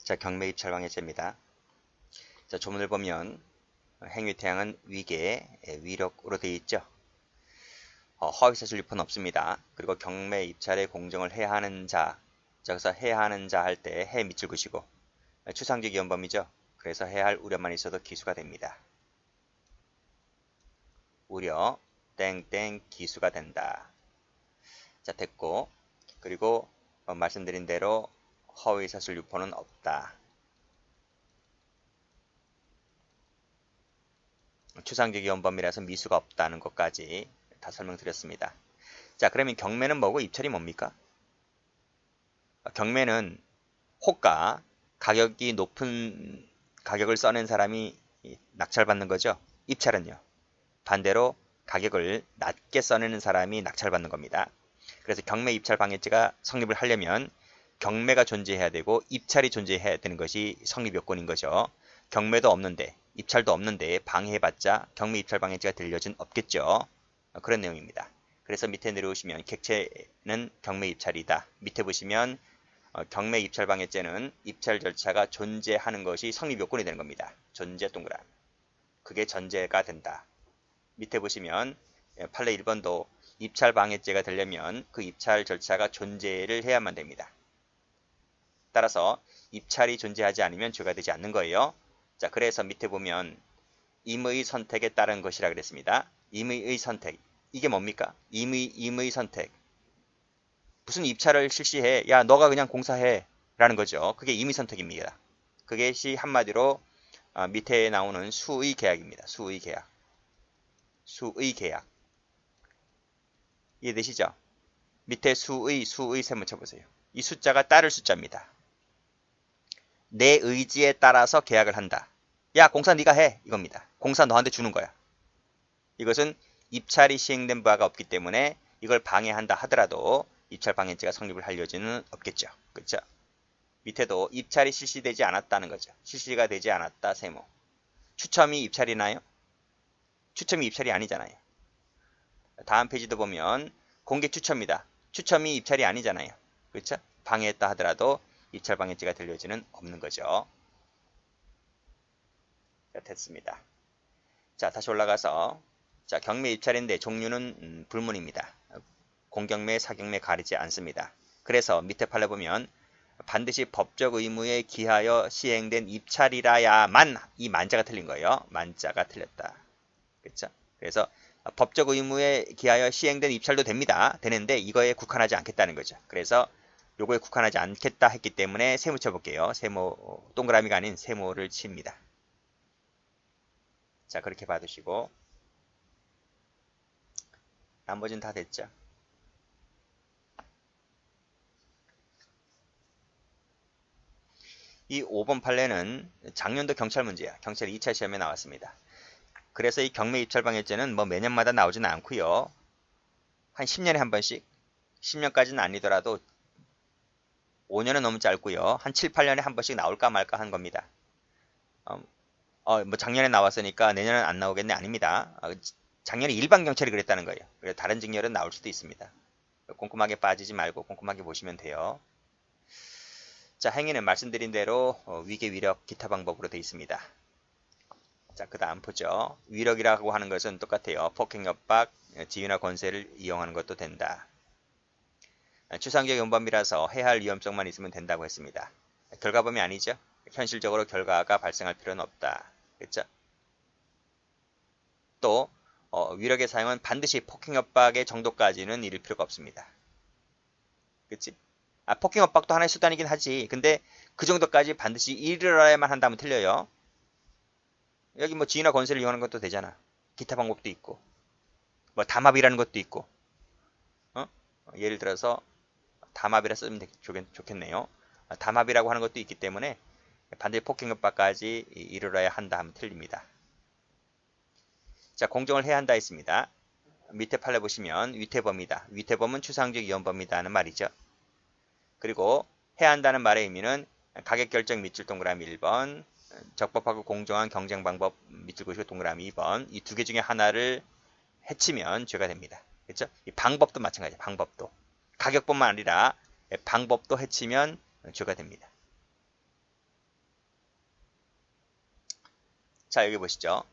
자, 경매 입찰 방해죄입니다. 자, 조문을 보면 행위태양은 위계, 위력으로 되어 있죠. 허위사실 유포는 없습니다. 그리고 경매 입찰에 공정을 해야 하는 자, 여기서 해야 하는 자 할 때 해 밑줄 그시고 추상적 위헌범위죠. 그래서 해야 할 우려만 있어도 기수가 됩니다. 우려 땡땡 기수가 된다. 자, 됐고, 그리고 말씀드린 대로 허위사실 유포는 없다. 추상적 위헌범위라서 미수가 없다는 것까지 다 설명드렸습니다. 자, 그러면 경매는 뭐고 입찰이 뭡니까? 경매는 호가, 가격이 높은 가격을 써낸 사람이 낙찰받는 거죠. 입찰은요. 반대로 가격을 낮게 써내는 사람이 낙찰받는 겁니다. 그래서 경매 입찰 방해죄가 성립을 하려면 경매가 존재해야 되고 입찰이 존재해야 되는 것이 성립 요건인 거죠. 경매도 없는데 입찰도 없는데 방해해봤자 경매 입찰 방해죄가 될 여지는 없겠죠. 그런 내용입니다. 그래서 밑에 내려오시면 객체는 경매 입찰이다. 밑에 보시면 경매 입찰 방해죄는 입찰 절차가 존재하는 것이 성립 요건이 되는 겁니다. 존재 동그라미. 그게 전제가 된다. 밑에 보시면 판례 1번도 입찰 방해죄가 되려면 그 입찰 절차가 존재를 해야만 됩니다. 따라서 입찰이 존재하지 않으면 죄가 되지 않는 거예요. 자, 그래서 밑에 보면 임의 선택에 따른 것이라 그랬습니다. 임의의 선택. 이게 뭡니까? 임의 선택. 무슨 입찰을 실시해? 야, 너가 그냥 공사해. 라는 거죠. 그게 임의 선택입니다. 그것이 한마디로 밑에 나오는 수의 계약입니다. 수의 계약. 수의 계약. 이해되시죠? 밑에 수의 세모 쳐보세요. 이 숫자가 따를 숫자입니다. 내 의지에 따라서 계약을 한다. 야, 공사 네가 해. 이겁니다. 공사 너한테 주는 거야. 이것은 입찰이 시행된 바가 없기 때문에 이걸 방해한다 하더라도 입찰 방해죄가 성립을 할 여지는 없겠죠. 그렇죠? 밑에도 입찰이 실시되지 않았다는 거죠. 실시가 되지 않았다 세모. 추첨이 입찰이나요? 추첨이 입찰이 아니잖아요. 다음 페이지도 보면 공개 추첨이다. 추첨이 입찰이 아니잖아요. 그렇죠? 방해했다 하더라도 입찰 방해죄가 될 여지는 없는 거죠. 자, 됐습니다. 자, 다시 올라가서 자, 경매 입찰인데 종류는 불문입니다. 공경매, 사경매 가리지 않습니다. 그래서 밑에 판례 보면 반드시 법적 의무에 기하여 시행된 입찰이라야만 이 만자가 틀린 거예요. 만자가 틀렸다. 그렇죠? 그래서 법적 의무에 기하여 시행된 입찰도 됩니다. 되는데 이거에 국한하지 않겠다는 거죠. 그래서 요거에 국한하지 않겠다 했기 때문에 세모 쳐볼게요. 세모, 동그라미가 아닌 세모를 칩니다. 자, 그렇게 봐두시고 나머지는 다 됐죠. 이 5번 판례는 작년도 경찰 문제야. 경찰 2차 시험에 나왔습니다. 그래서 이 경매 입찰 방해죄는 뭐 매년마다 나오지는 않고요. 한 10년에 한 번씩, 10년까지는 아니더라도 5년은 너무 짧고요. 한 7, 8년에 한 번씩 나올까 말까 한 겁니다. 뭐 작년에 나왔으니까 내년은 안 나오겠네? 아닙니다. 작년에 일반 경찰이 그랬다는 거예요. 그래서 다른 직렬은 나올 수도 있습니다. 꼼꼼하게 빠지지 말고 꼼꼼하게 보시면 돼요. 자, 행위는 말씀드린 대로 위계, 위력, 기타 방법으로 되어 있습니다. 자, 그 다음 보죠. 위력이라고 하는 것은 똑같아요. 폭행, 협박, 지위나 권세를 이용하는 것도 된다. 추상적 연범이라서 해야 할 위험성만 있으면 된다고 했습니다. 결과범위 아니죠. 현실적으로 결과가 발생할 필요는 없다. 그렇죠? 또 위력의 사용은 반드시 폭행, 협박의 정도까지는 이를 필요가 없습니다. 그렇지? 폭행, 협박도 하나의 수단이긴 하지. 근데 그 정도까지 반드시 이르러야만 한다면 틀려요. 여기 뭐 지위나 권세를 이용하는 것도 되잖아. 기타 방법도 있고, 뭐 담합이라는 것도 있고, 예를 들어서 담합이라 쓰면 좋겠네요. 담합이라고 하는 것도 있기 때문에 반드시 폭행, 협박까지 이르러야 한다 하면 틀립니다. 자, 공정을 해야 한다 했습니다. 밑에 판례 보시면 위태범이다. 위태범은 추상적 위헌범이다 하는 말이죠. 그리고 해야 한다는 말의 의미는 가격 결정 밑줄 동그라미 1번, 적법하고 공정한 경쟁 방법 밑줄 그시고 동그라미 2번, 이 두 개 중에 하나를 해치면 죄가 됩니다. 그렇죠? 이 방법도 마찬가지예요. 방법도. 가격뿐만 아니라 방법도 해치면 죄가 됩니다. 자, 여기 보시죠.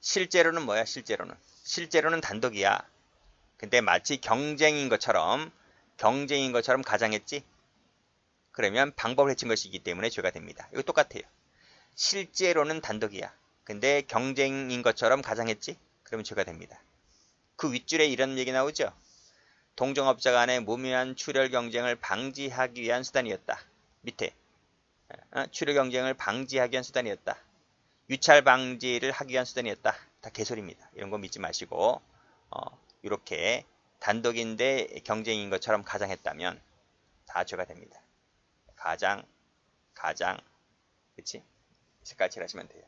실제로는 뭐야? 실제로는 단독이야. 근데 마치 경쟁인 것처럼 가장했지? 그러면 방법을 해친 것이기 때문에 죄가 됩니다. 이거 똑같아요. 실제로는 단독이야. 근데 경쟁인 것처럼 가장했지? 그러면 죄가 됩니다. 그 윗줄에 이런 얘기 나오죠? 동종업자 간의 무모한 출혈 경쟁을 방지하기 위한 수단이었다. 밑에 출혈 경쟁을 방지하기 위한 수단이었다. 유찰 방지를 하기 위한 수단이었다. 다 개소리입니다. 이런 거 믿지 마시고 이렇게 단독인데 경쟁인 것처럼 가장했다면 다 죄가 됩니다. 가장, 그치? 색깔 칠하시면 돼요.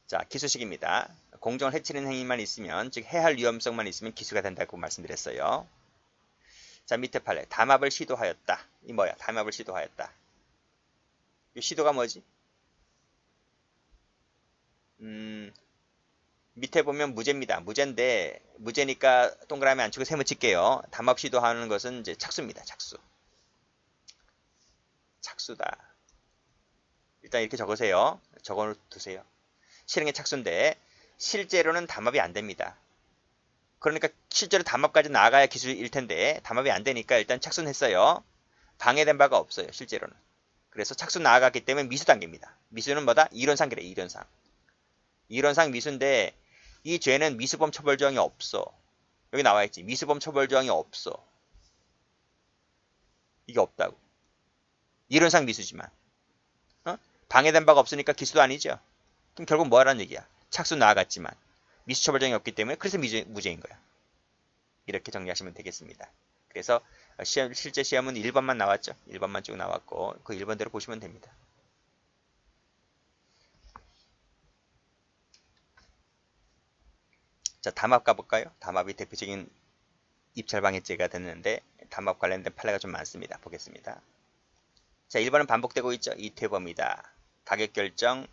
자, 기수식입니다. 공정을 해치는 행위만 있으면, 즉 해할 위험성만 있으면 기수가 된다고 말씀드렸어요. 자, 밑에 판례. 담합을 시도하였다. 이 뭐야? 담합을 시도하였다. 이 시도가 뭐지? 밑에 보면 무죄입니다. 무죄인데, 무죄니까 동그라미 안 치고 세모 칠게요. 담합 시도하는 것은 이제 착수입니다. 착수다. 일단 이렇게 적으세요. 적어 두세요. 실행의 착수인데, 실제로는 담합이 안 됩니다. 그러니까 실제로 담합까지 나아가야 기술일 텐데 담합이 안 되니까 일단 착수는 했어요. 방해된 바가 없어요. 실제로는. 그래서 착수 나아갔기 때문에 미수 단계입니다. 미수는 뭐다? 이론상 그래. 이론상 미수인데 이 죄는 미수범 처벌 조항이 없어. 여기 나와있지. 미수범 처벌 조항이 없어. 이게 없다고. 이론상 미수지만. 방해된 바가 없으니까 기수도 아니죠. 그럼 결국 뭐하라는 얘기야? 착수 나아갔지만 미수 처벌 조항이 없기 때문에 그래서 무죄인 거야. 이렇게 정리하시면 되겠습니다. 그래서 실제 시험은 1번만 나왔죠. 1번만 쭉 나왔고 그 1번대로 보시면 됩니다. 자, 담합 가볼까요? 담합이 대표적인 입찰방해죄가 됐는데 담합 관련된 판례가 좀 많습니다. 보겠습니다. 자, 1번은 반복되고 있죠. 이태범이다. 가격결정,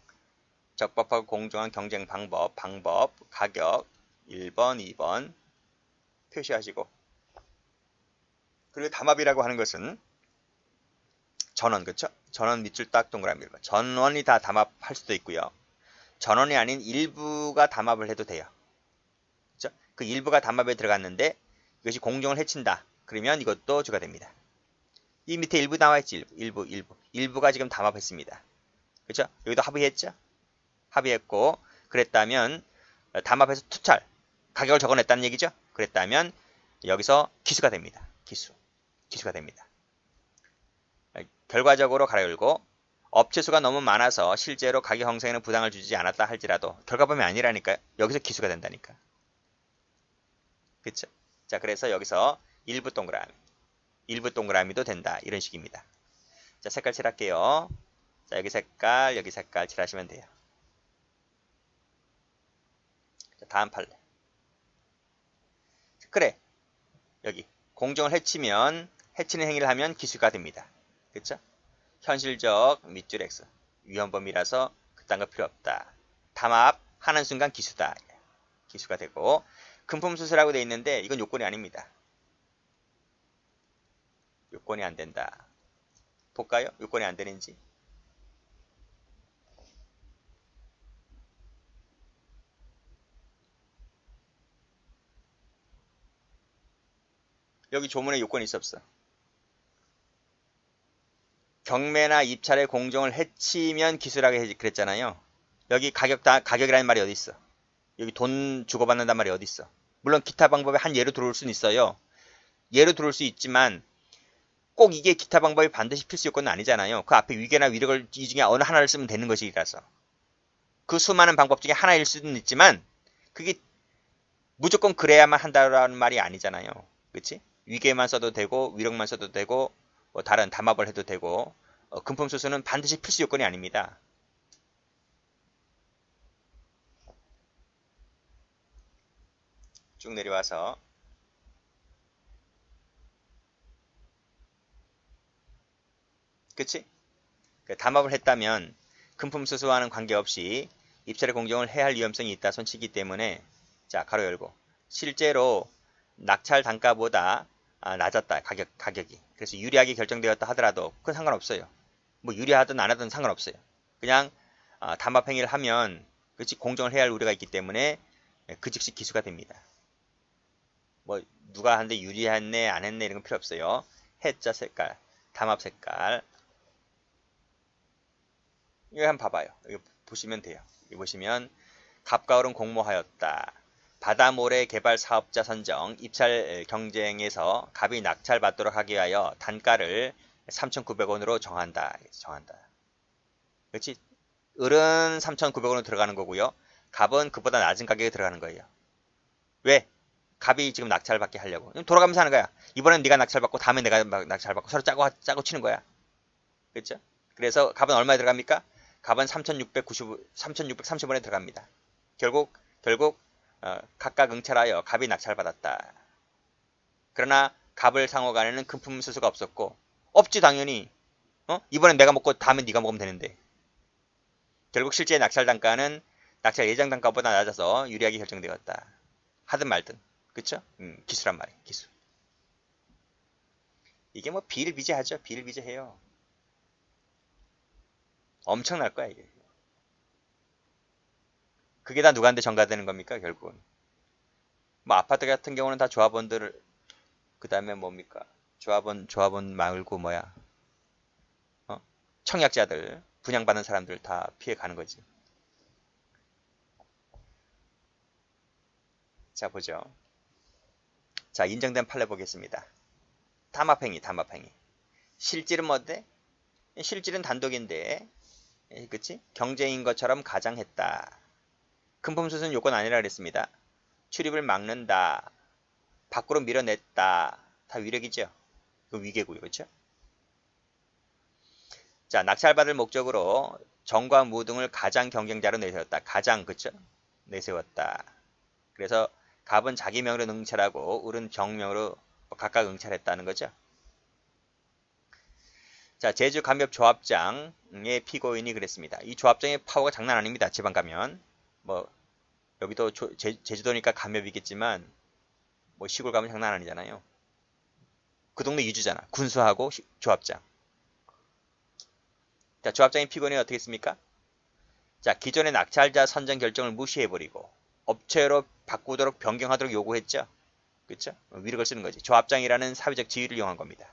적법하고 공정한 경쟁 방법, 가격 1번, 2번 표시하시고 그리고 담합이라고 하는 것은 전원, 그쵸? 전원 밑줄 딱 동그라미 1번. 전원이 다 담합할 수도 있고요. 전원이 아닌 일부가 담합을 해도 돼요. 그쵸? 그 일부가 담합에 들어갔는데 이것이 공정을 해친다. 그러면 이것도 죄가 됩니다. 이 밑에 일부 나와있지. 일부가 지금 담합했습니다. 그쵸? 여기도 합의했죠? 합의했고 그랬다면 담합해서 투찰 가격을 적어냈다는 얘기죠. 그랬다면 여기서 기수가 됩니다. 기수가 됩니다. 결과적으로 가로 열고 업체 수가 너무 많아서 실제로 가격 형성에는 부당을 주지 않았다 할지라도 결과범위 아니라니까요. 여기서 기수가 된다니까. 그쵸? 자, 그래서 여기서 일부 동그라미도 된다. 이런 식입니다. 자, 색깔 칠할게요. 자, 여기 색깔 칠하시면 돼요. 자, 다음 판례. 그래. 여기 공정을 해치는 행위를 하면 기수가 됩니다. 그쵸? 현실적 밑줄 X. 위헌범위라서 그딴 거 필요 없다. 담합하는 순간 기수다. 기수가 되고 금품수수라고 되어 있는데 이건 요건이 아닙니다. 요건이 안 된다. 볼까요? 요건이 안 되는지. 여기 조문에 요건이 있었어. 경매나 입찰의 공정을 해치면 기수라고 그랬잖아요. 여기 가격이라는 말이 어디 있어? 여기 돈 주고받는단 말이 어디 있어? 물론 기타 방법에 한 예로 들어올 수는 있어요. 예로 들어올 수 있지만 꼭 이게 기타 방법이 반드시 필수 요건은 아니잖아요. 그 앞에 위계나 위력을 이 중에 어느 하나를 쓰면 되는 것이라서. 그 수많은 방법 중에 하나일 수는 있지만 그게 무조건 그래야만 한다라는 말이 아니잖아요. 그치? 위계만 써도 되고 위력만 써도 되고 뭐 다른 담합을 해도 되고 금품수수는 반드시 필수 요건이 아닙니다. 쭉 내려와서 그치? 담합을 했다면 금품수수와는 관계없이 입찰의 공정을 해할 위험성이 있다 손치기 때문에 자 가로 열고 실제로 낙찰 단가보다 낮았다. 가격이. 그래서 유리하게 결정되었다 하더라도 그건 상관없어요. 뭐 유리하든 안 하든 상관없어요. 그냥 담합행위를 하면 그렇지 공정을 해야 할 우려가 있기 때문에 그 즉시 기수가 됩니다. 뭐 누가 하는데 유리했네 안 했네 이런 건 필요 없어요. 해자 색깔, 담합 색깔 이거 한번 봐봐요. 이거 보시면 돼요. 여기 보시면 갑과 을은 공모하였다. 바다모래 개발 사업자 선정, 입찰 경쟁에서 갑이 낙찰받도록 하기 위하여 단가를 3,900원으로 정한다. 그렇지? 을은 3,900원으로 들어가는 거고요. 갑은 그보다 낮은 가격에 들어가는 거예요. 왜? 갑이 지금 낙찰받게 하려고. 돌아가면서 하는 거야. 이번엔 네가 낙찰받고 다음에 내가 낙찰받고 서로 짜고 치는 거야. 그렇죠? 그래서 갑은 얼마에 들어갑니까? 갑은 3,630원에 들어갑니다. 결국 각각 응찰하여 갑이 낙찰받았다. 그러나 갑을 상호간에는 금품 수수가 없었고 없지 당연히. 이번엔 내가 먹고 다음엔 네가 먹으면 되는데. 결국 실제 낙찰 단가는 낙찰 예정 단가보다 낮아서 유리하게 결정되었다. 하든 말든. 그쵸? 기수란 말이에요. 기수. 이게 뭐 비일비재하죠. 비일비재해요. 엄청날 거야 이게. 그게 다 누구한테 전가되는 겁니까 결국은. 뭐 아파트 같은 경우는 다 조합원들 그 다음에 뭡니까 조합원 말고 뭐야 청약자들 분양받는 사람들 다 피해가는 거지. 자 보죠. 자 인정된 판례 보겠습니다. 담합행위. 실질은 뭔데? 실질은 단독인데 그치? 경쟁인 것처럼 가장했다. 금품수수는 요건 아니라 그랬습니다. 출입을 막는다. 밖으로 밀어냈다. 다 위력이죠. 그 위계고요. 그렇죠? 자, 낙찰받을 목적으로 정과 무 등을 가장 경쟁자로 내세웠다. 가장 그쵸? 내세웠다. 그래서 갑은 자기 명으로 응찰하고 을은 정명으로 각각 응찰했다는 거죠. 자, 제주 감협 조합장의 피고인이 그랬습니다. 이 조합장의 파워가 장난 아닙니다. 지방 가면 뭐 여기도 제주도니까 감협이겠지만 뭐 시골 가면 장난 아니잖아요. 그 동네 유주잖아. 군수하고 조합장. 자, 조합장의 피고인이 어떻게 했습니까? 자, 기존의 낙찰자 선정 결정을 무시해버리고 업체로 바꾸도록 변경하도록 요구했죠. 그렇죠? 위력을 쓰는 거지. 조합장이라는 사회적 지위를 이용한 겁니다.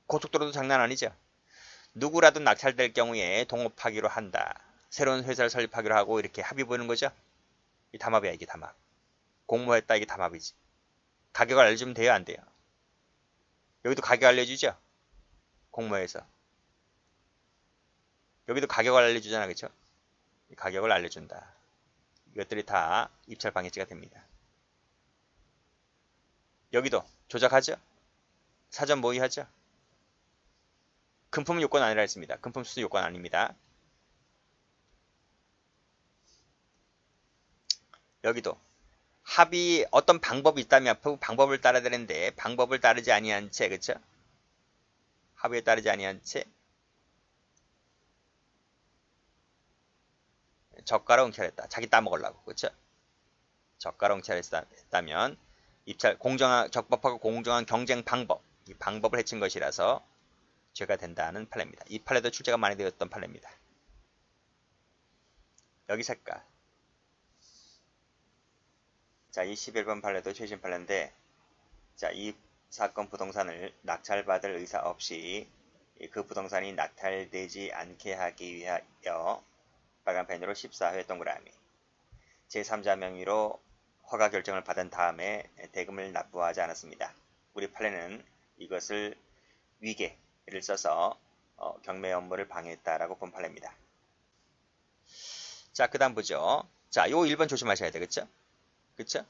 고속도로도 장난 아니죠. 누구라도 낙찰될 경우에 동업하기로 한다. 새로운 회사를 설립하기로 하고 이렇게 합의 보는 거죠. 이 담합이야 이게 담합. 공모했다 이게 담합이지. 가격을 알려주면 돼요 안 돼요? 여기도 가격 알려주죠. 공모해서. 여기도 가격을 알려주잖아 그렇죠? 가격을 알려준다. 이것들이 다 입찰 방해죄가 됩니다. 여기도 조작하죠. 사전 모의하죠. 금품은 요건 아니라 했습니다. 금품 수수 요건 아닙니다. 여기도 합의 어떤 방법이 있다면 방법을 따라야 되는데 방법을 따르지 아니한 채 그쵸? 합의에 따르지 아니한 채 저가로 응찰했다. 자기 따먹으려고 그쵸? 저가로 응찰했다면 입찰 적법하고 공정한 경쟁 방법 이 방법을 해친 것이라서 죄가 된다는 판례입니다. 이 판례도 출제가 많이 되었던 판례입니다. 여기 색깔 자, 이 11번 판례도 최신 판례인데 자, 이 사건 부동산을 낙찰받을 의사 없이 그 부동산이 낙찰되지 않게 하기 위하여 빨간펜으로 14회 동그라미 제3자 명의로 허가 결정을 받은 다음에 대금을 납부하지 않았습니다. 우리 판례는 이것을 위계를 써서 경매 업무를 방해했다라고 본 판례입니다. 자, 그 다음 보죠. 자, 요 1번 조심하셔야 되겠죠? 그쵸?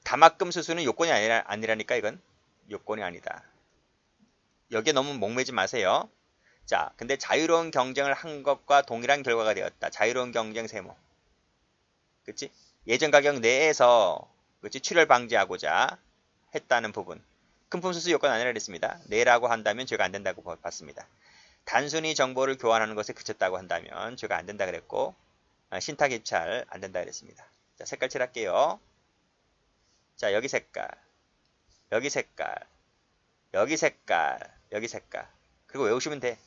담합금 수수는 요건이 아니라니까 이건 요건이 아니다. 여기에 너무 목매지 마세요. 자, 근데 자유로운 경쟁을 한 것과 동일한 결과가 되었다. 자유로운 경쟁 세모. 그치? 예전 가격 내에서 그치? 출혈 방지하고자 했다는 부분. 금품 수수 요건 아니라 그랬습니다. 내라고 한다면 죄가 안 된다고 봤습니다. 단순히 정보를 교환하는 것에 그쳤다고 한다면 죄가 안 된다 그랬고 신탁 입찰 안 된다 그랬습니다. 자, 색깔 칠할게요. 자, 여기 색깔. 여기 색깔, 여기 색깔, 여기 색깔. 그리고 외우시면 돼.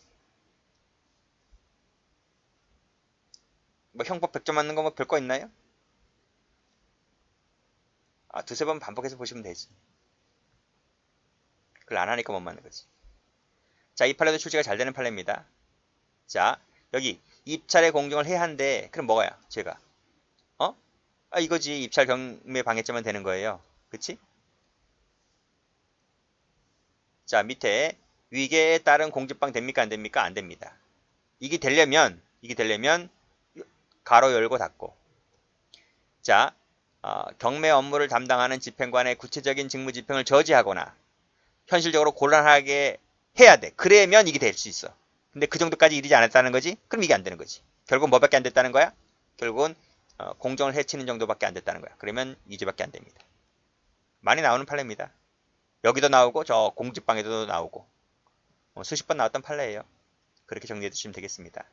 뭐 형법 100점 맞는 거 뭐 별 거 있나요? 아, 두세 번 반복해서 보시면 되지. 그걸 안 하니까 못 맞는 거지. 자, 이 판례도 출제가 잘 되는 판례입니다. 자, 여기 입찰에 공정을 해야 한대. 그럼 뭐가야? 제가. 어? 아, 이거지. 입찰 경매 방해죄만 되는 거예요. 그치? 자, 밑에 위계에 따른 공지방 됩니까? 안 됩니까? 안 됩니다. 이게 되려면 가로 열고 닫고. 자, 경매 업무를 담당하는 집행관의 구체적인 직무 집행을 저지하거나 현실적으로 곤란하게 해야 돼. 그러면 이게 될 수 있어. 근데 그 정도까지 이르지 않았다는 거지? 그럼 이게 안 되는 거지. 결국 뭐밖에 안 됐다는 거야? 결국은 공정을 해치는 정도밖에 안 됐다는 거야. 그러면 2주밖에 안 됩니다. 많이 나오는 판례입니다. 여기도 나오고 저 공직방에도 나오고 수십 번 나왔던 판례예요. 그렇게 정리해 두시면 되겠습니다.